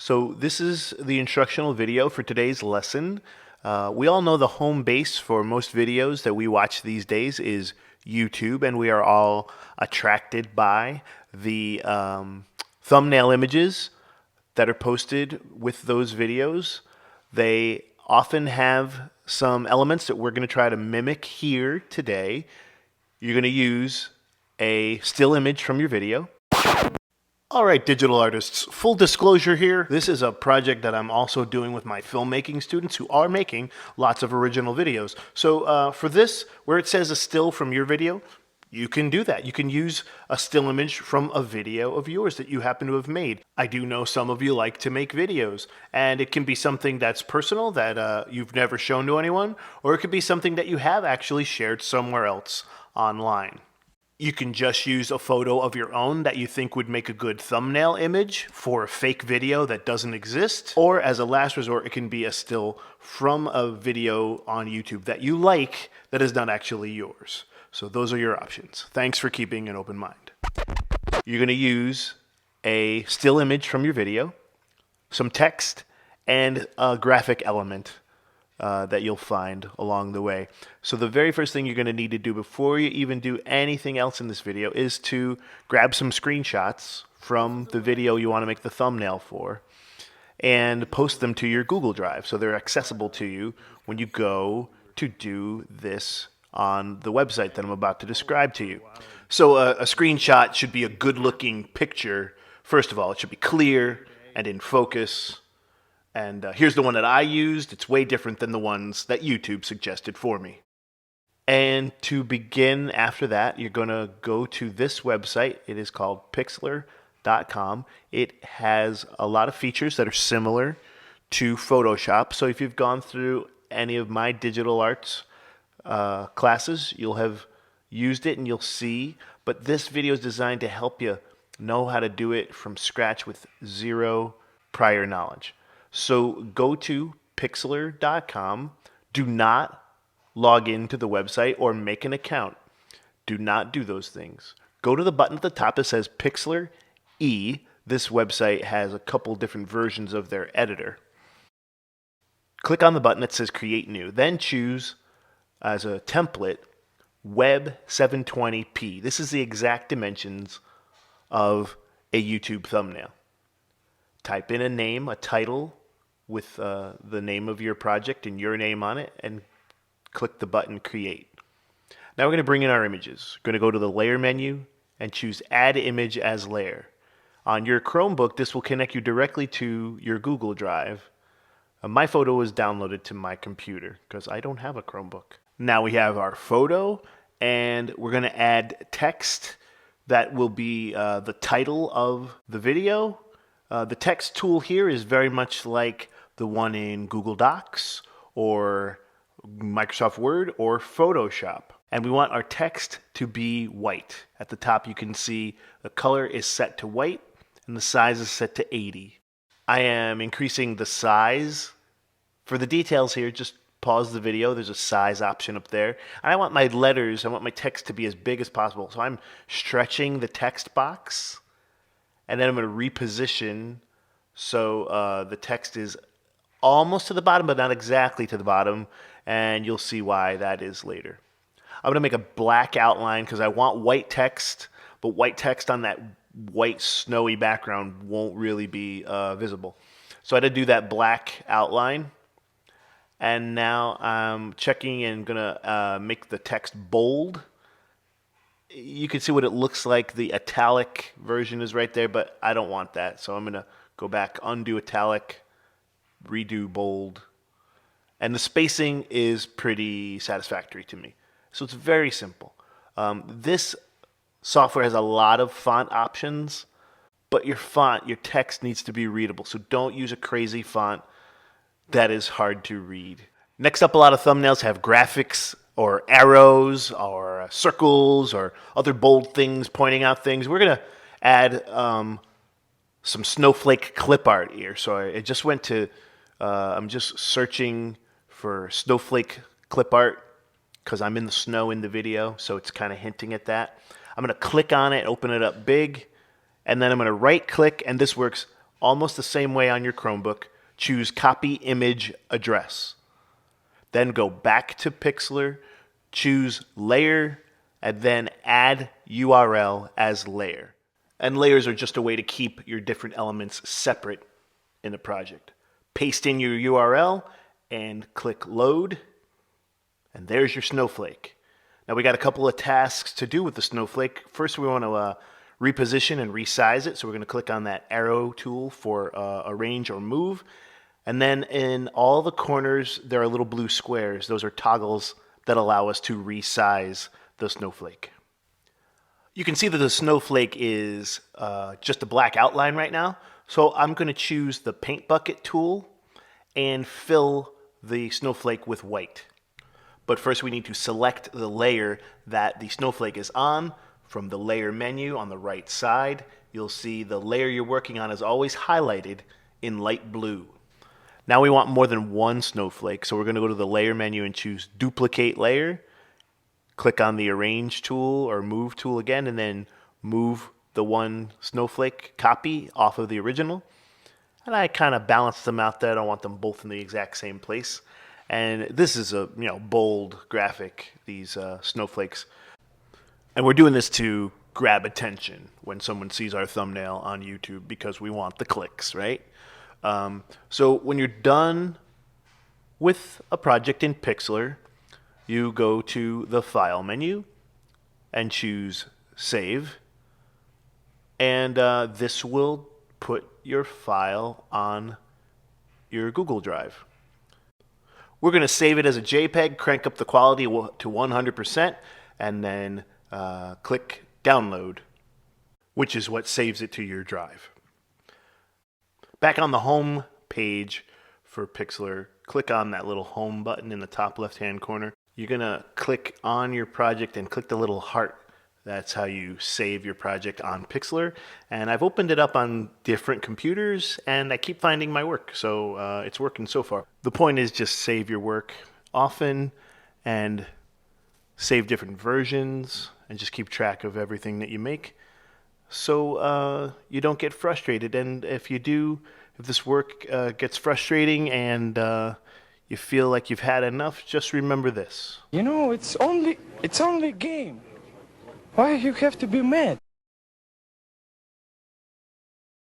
So this is the instructional video for today's lesson. We all know the home base for most videos that we watch these days is YouTube, and we are all attracted by the thumbnail images that are posted with those videos. They often have some elements that we're going to try to mimic here today. You're going to use a still image from your video. All right, digital artists, full disclosure here. This is a project that I'm also doing with my filmmaking students who are making lots of original videos. So for this, where it says a still from your video, you can do that. You can use a still image from a video of yours that you happen to have made. I do know some of you like to make videos, and it can be something that's personal that you've never shown to anyone, or it could be something that you have actually shared somewhere else online. You can just use a photo of your own that you think would make a good thumbnail image for a fake video that doesn't exist. Or as a last resort, it can be a still from a video on YouTube that you like that is not actually yours. So those are your options. Thanks for keeping an open mind. You're going to use a still image from your video, some text, and a graphic element that you'll find along the way. So the very first thing you're going to need to do before you even do anything else in this video is to grab some screenshots from the video you want to make the thumbnail for and post them to your Google Drive so they're accessible to you when you go to do this on the website that I'm about to describe to you. So a screenshot should be a good-looking picture. First of all, it should be clear and in focus. And here's the one that I used. It's way different than the ones that YouTube suggested for me. And to begin after that, you're going to go to this website. It is called Pixlr.com. It has a lot of features that are similar to Photoshop. So if you've gone through any of my digital arts classes, you'll have used it and you'll see. But this video is designed to help you know how to do it from scratch with zero prior knowledge. So go to Pixlr.com. Do not log into the website or make an account. Do not do those things. Go to the button at the top that says Pixlr E. This website has a couple different versions of their editor. Click on the button that says Create New. Then choose as a template Web 720p. This is the exact dimensions of a YouTube thumbnail. Type in a name, a title, with the name of your project and your name on it, and click the button Create. Now we're going to bring in our images. We're going to go to the Layer menu and choose Add Image as Layer. On your Chromebook, this will connect you directly to your Google Drive. My photo was downloaded to my computer because I don't have a Chromebook. Now we have our photo, and we're going to add text that will be the title of the video. The text tool here is very much like the one in Google Docs or Microsoft Word or Photoshop. And we want our text to be white. At the top you can see the color is set to white and the size is set to 80. I am increasing the size. For the details here, just pause the video. There's a size option up there. And I want my letters, I want my text to be as big as possible. So I'm stretching the text box. And then I'm going to reposition so the text is almost to the bottom, but not exactly to the bottom. And you'll see why that is later. I'm going to make a black outline because I want white text, but white text on that white snowy background won't really be visible. So I had to do that black outline. And now I'm checking and going to make the text bold. You can see what it looks like. The italic version is right there, but I don't want that. So I'm going to go back, undo italic, redo bold. And the spacing is pretty satisfactory to me. So it's very simple. This software has a lot of font options, but your font, your text needs to be readable. So don't use a crazy font that is hard to read. Next up, a lot of thumbnails have graphics or arrows or circles or other bold things pointing out things. We're going to add some snowflake clip art here. So I just went to, I'm just searching for snowflake clip art because I'm in the snow in the video, so it's kind of hinting at that. I'm going to click on it, open it up big, and then I'm going to right click, and this works almost the same way on your Chromebook. Choose Copy Image Address. Then go back to Pixlr, choose Layer, and then add URL as layer. And layers are just a way to keep your different elements separate in the project. Paste in your URL and click Load, and there's your snowflake. Now we got a couple of tasks to do with the snowflake. First, we want to reposition and resize it. So we're going to click on that arrow tool for arrange or move. And then in all the corners, there are little blue squares. Those are toggles that allow us to resize the snowflake. You can see that the snowflake is just a black outline right now. So I'm going to choose the paint bucket tool and fill the snowflake with white. But first we need to select the layer that the snowflake is on. From the layer menu on the right side, you'll see the layer you're working on is always highlighted in light blue. Now we want more than one snowflake, so we're going to go to the layer menu and choose duplicate layer. Click on the arrange tool or move tool again, and then move the one snowflake copy off of the original. And I kind of balanced them out there. I don't want them both in the exact same place. And this is a bold graphic, these snowflakes. And we're doing this to grab attention when someone sees our thumbnail on YouTube because we want the clicks, right? So when you're done with a project in Pixlr, you go to the File menu and choose Save. And this will put your file on your Google Drive. We're going to save it as a JPEG, crank up the quality to 100%, and then click Download, which is what saves it to your drive. Back on the home page for Pixlr, click on that little home button in the top left-hand corner. You're going to click on your project and click the little heart. That's how you save your project on Pixlr. And I've opened it up on different computers, and I keep finding my work. So it's working so far. The point is just save your work often and save different versions and just keep track of everything that you make, so you don't get frustrated. And if you do, if this work gets frustrating and you feel like you've had enough, just remember this. It's only a game. Why you have to be mad?